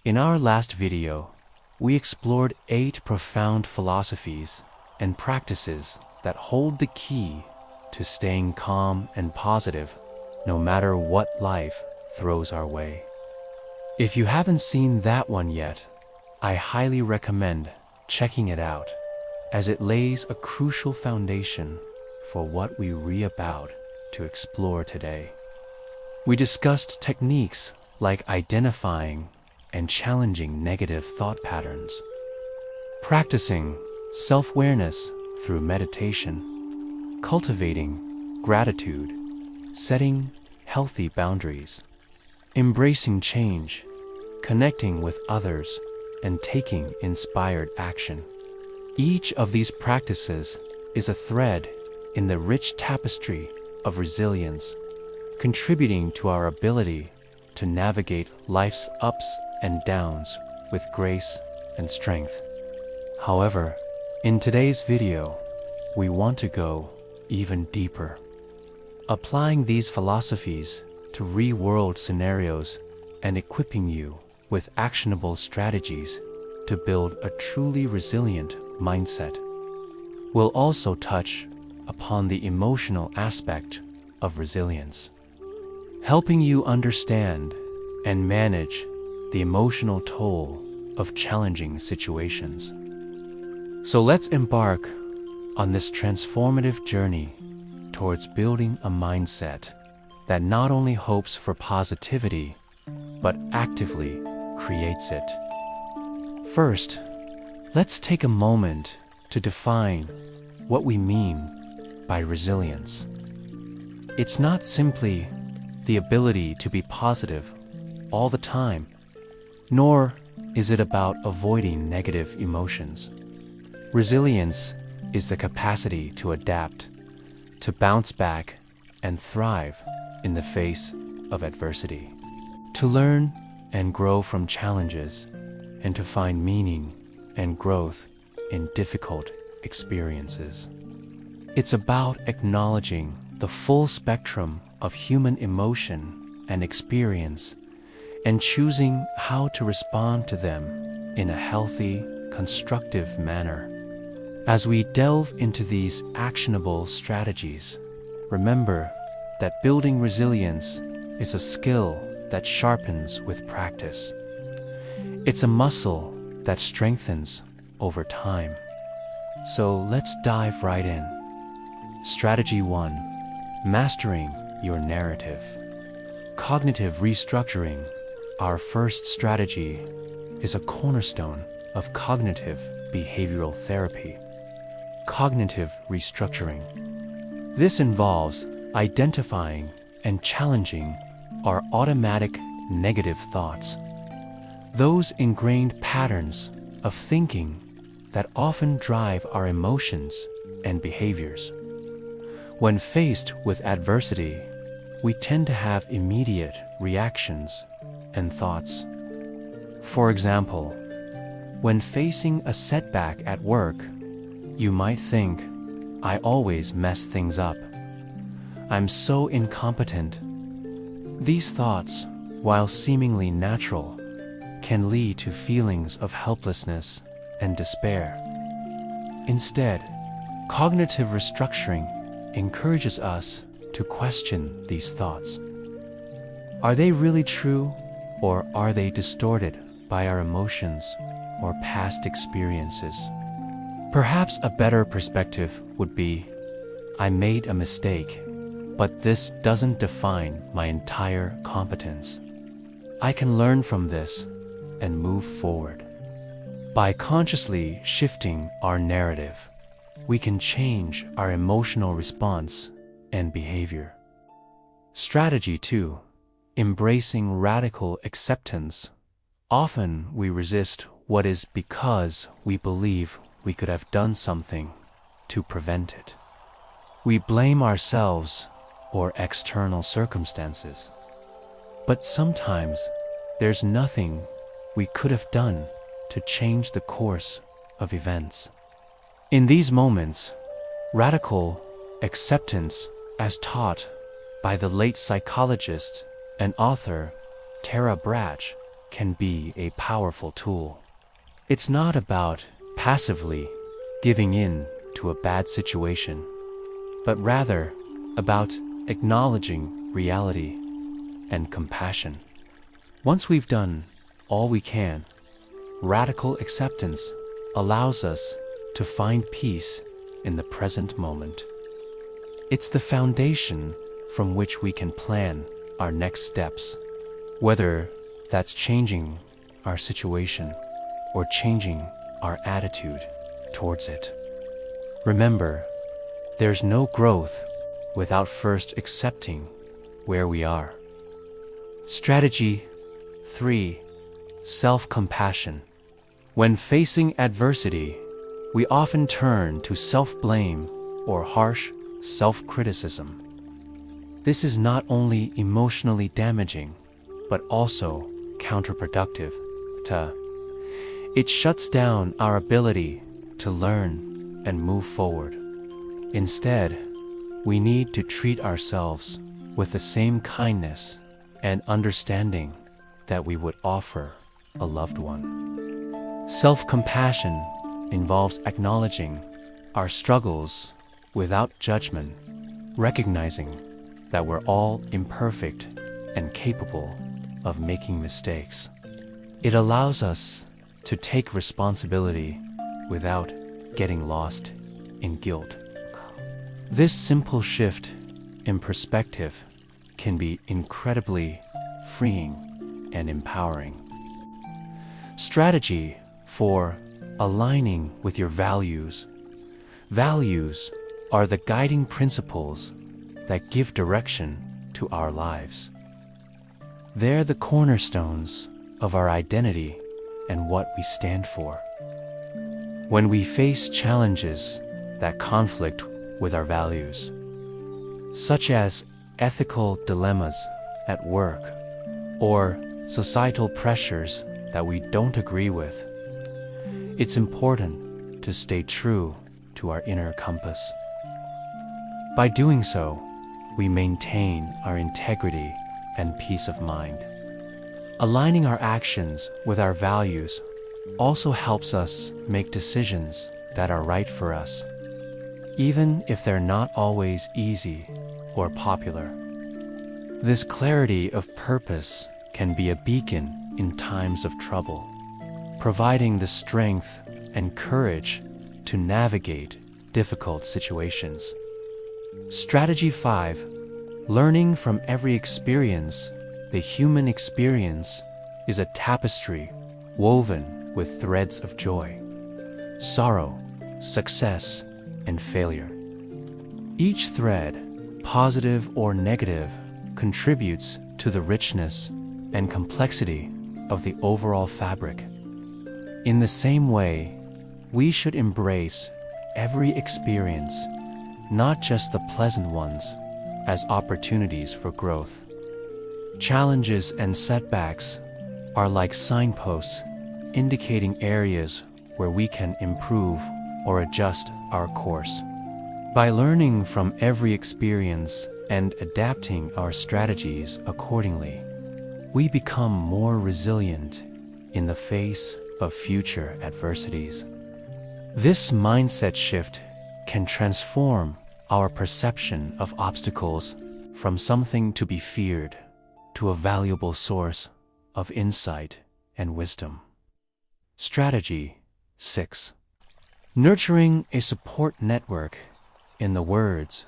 In our last video, we explored 8 profound philosophies and practices that hold the key to staying calm and positive no matter what life throws our way. If you haven't seen that one yet, I highly recommend checking it out, as it lays a crucial foundation for what we're about to explore today. We discussed techniques like identifying and challenging negative thought patterns, practicing self-awareness through meditation, cultivating gratitude, setting healthy boundaries, embracing change, connecting with others, and taking inspired action. Each of these practices is a thread in the rich tapestry of resilience, contributing to our ability to navigate life's ups and downs with grace and strength. However, in today's video, we want to go even deeper, applying these philosophies to real-world scenarios and equipping you with actionable strategies to build a truly resilient mindset. We'll also touch upon the emotional aspect of resilience, helping you understand and manage the emotional toll of challenging situations. So let's embark on this transformative journey towards building a mindset that not only hopes for positivity, but actively creates it. First, let's take a moment to define what we mean by resilience. It's not simply the ability to be positive all the time, nor is it about avoiding negative emotions. Resilience is the capacity to adapt, to bounce back and thrive in the face of adversity, to learn and grow from challenges, and to find meaning and growth in difficult experiences. It's about acknowledging the full spectrum of human emotion and experience and choosing how to respond to them in a healthy, constructive manner. As we delve into these actionable strategies, remember that building resilience is a skill that sharpens with practice. It's a muscle that strengthens over time. So let's dive right in. Strategy 1: mastering your narrative. Cognitive restructuring, our first strategy, is a cornerstone of cognitive behavioral therapy. Cognitive restructuring. This involves identifying and challenging our automatic negative thoughts, those ingrained patterns of thinking that often drive our emotions and behaviors. When faced with adversity, we tend to have immediate reactions and thoughts. For example, when facing a setback at work, you might think, "I always mess things up. I'm so incompetent." These thoughts, while seemingly natural, can lead to feelings of helplessness and despair. Instead, cognitive restructuring encourages us to question these thoughts. Are they really true, or are they distorted by our emotions or past experiences? Perhaps a better perspective would be, "I made a mistake, but this doesn't define my entire competence. I can learn from this and move forward." By consciously shifting our narrative, we can change our emotional response and behavior. Strategy 2: embracing radical acceptance. Often we resist what is because we believe we could have done something to prevent it. We blame ourselves or external circumstances. But sometimes there's nothing we could have done to change the course of events. In these moments, radical acceptance, as taught by the late psychologist and author Tara Brach, can be a powerful tool. It's not about passively giving in to a bad situation, but rather about acknowledging reality and compassion. Once we've done all we can, radical acceptance allows us to find peace in the present moment. It's the foundation from which we can plan our next steps, whether that's changing our situation or changing our attitude towards it. Remember, there's no growth without first accepting where we are. Strategy 3. Self-compassion. When facing adversity, we often turn to self-blame or harsh self-criticism. This is not only emotionally damaging, but also counterproductive. It shuts down our ability to learn and move forward. Instead, we need to treat ourselves with the same kindness and understanding that we would offer a loved one. Self-compassion involves acknowledging our struggles without judgment, recognizing that we're all imperfect and capable of making mistakes. It allows us to take responsibility without getting lost in guilt. This simple shift in perspective can be incredibly freeing and empowering. Strategy 4. Aligning with your values. Values are the guiding principles that give direction to our lives. They're the cornerstones of our identity and what we stand for. When we face challenges that conflict with our values, such as ethical dilemmas at work or societal pressures that we don't agree with, it's important to stay true to our inner compass. By doing so, we maintain our integrity and peace of mind. Aligning our actions with our values also helps us make decisions that are right for us, even if they're not always easy or popular. This clarity of purpose can be a beacon in times of trouble, providing the strength and courage to navigate difficult situations. Strategy 5. Learning from every experience. The human experience is a tapestry woven with threads of joy, sorrow, success, and failure. Each thread, positive or negative, contributes to the richness and complexity of the overall fabric. In the same way, we should embrace every experience, not just the pleasant ones, as opportunities for growth. Challenges and setbacks are like signposts indicating areas where we can improve or adjust our course. By learning from every experience and adapting our strategies accordingly, we become more resilient in the face of future adversities. This mindset shift can transform our perception of obstacles from something to be feared to a valuable source of insight and wisdom. Strategy 6. Nurturing a support network. In the words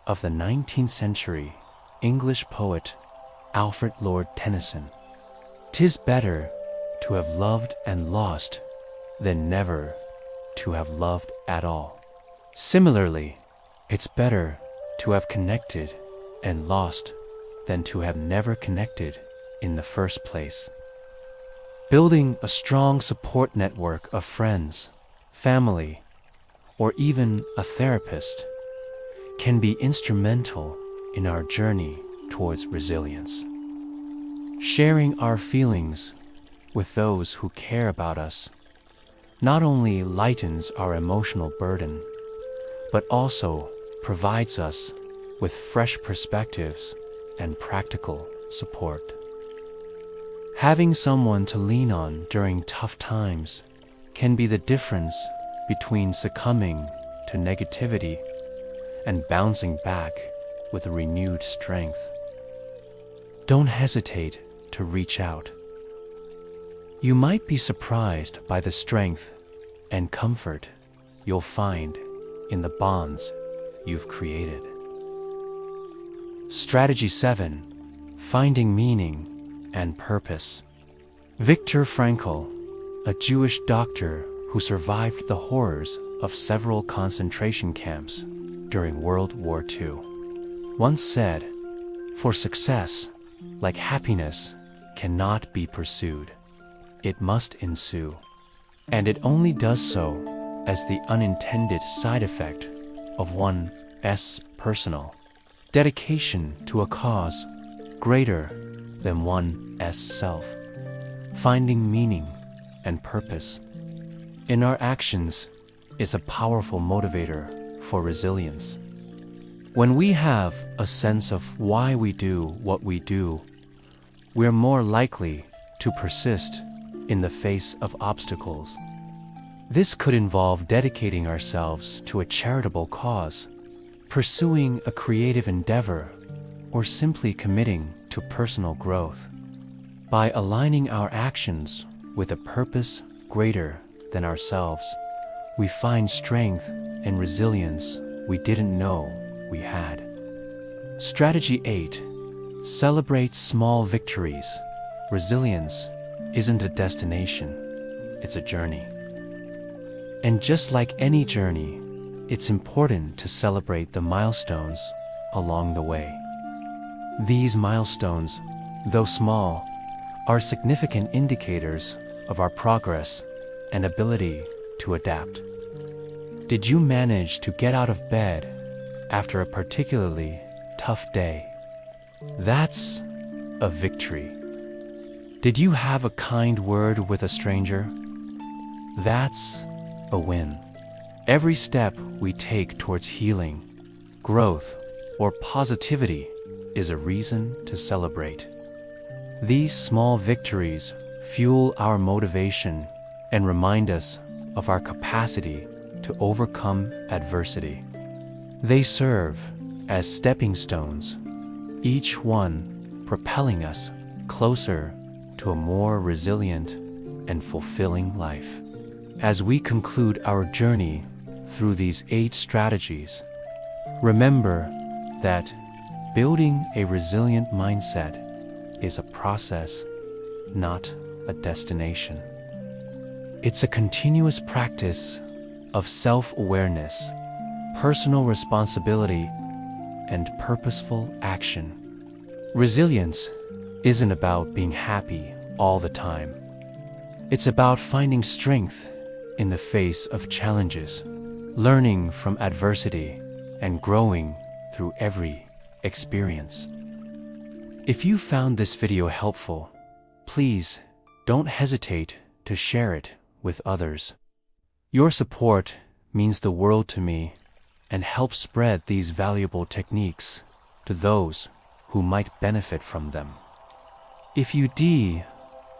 of the 19th century English poet Alfred Lord Tennyson, "'Tis better to have loved and lost than never to have loved at all." Similarly, it's better to have connected and lost than to have never connected in the first place. Building a strong support network of friends, family, or even a therapist can be instrumental in our journey towards resilience. Sharing our feelings with those who care about us not only lightens our emotional burden, but also provides us with fresh perspectives and practical support. Having someone to lean on during tough times can be the difference between succumbing to negativity and bouncing back with renewed strength. Don't hesitate to reach out. You might be surprised by the strength and comfort you'll find in the bonds you've created. Strategy 7. Finding meaning and purpose. Viktor Frankl, a Jewish doctor who survived the horrors of several concentration camps during World War II, once said, "For success, like happiness, cannot be pursued. It must ensue. And it only does so as the unintended side effect of one's personal dedication to a cause greater than one's self." Finding meaning and purpose in our actions is a powerful motivator for resilience. When we have a sense of why we do what we do, we're more likely to persist in the face of obstacles. This could involve dedicating ourselves to a charitable cause, pursuing a creative endeavor, or simply committing to personal growth. By aligning our actions with a purpose greater than ourselves, we find strength and resilience we didn't know we had. Strategy 8. Celebrate small victories. Resilience isn't a destination, it's a journey. And just like any journey, it's important to celebrate the milestones along the way. These milestones, though small, are significant indicators of our progress and ability to adapt. Did you manage to get out of bed after a particularly tough day? That's a victory. Did you have a kind word with a stranger? That's a win. Every step we take towards healing, growth, or positivity is a reason to celebrate. These small victories fuel our motivation and remind us of our capacity to overcome adversity. They serve as stepping stones, each one propelling us closer to a more resilient and fulfilling life. As we conclude our journey through these 8 strategies, remember that building a resilient mindset is a process, not a destination. It's a continuous practice of self-awareness, personal responsibility, and purposeful action. Resilience isn't about being happy all the time. It's about finding strength in the face of challenges, learning from adversity, and growing through every experience. If you found this video helpful, please don't hesitate to share it with others. Your support means the world to me and helps spread these valuable techniques to those who might benefit from them. If you'd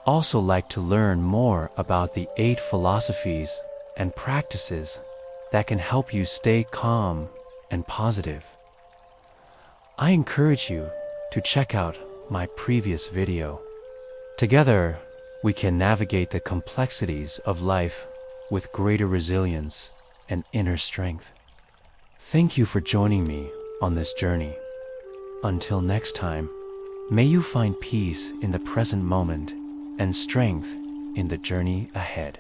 also like to learn more about the 8 philosophies and practices that can help you stay calm and positive, I encourage you to check out my previous video. Together, we can navigate the complexities of life with greater resilience and inner strength. Thank you for joining me on this journey. Until next time, may you find peace in the present moment and strength in the journey ahead.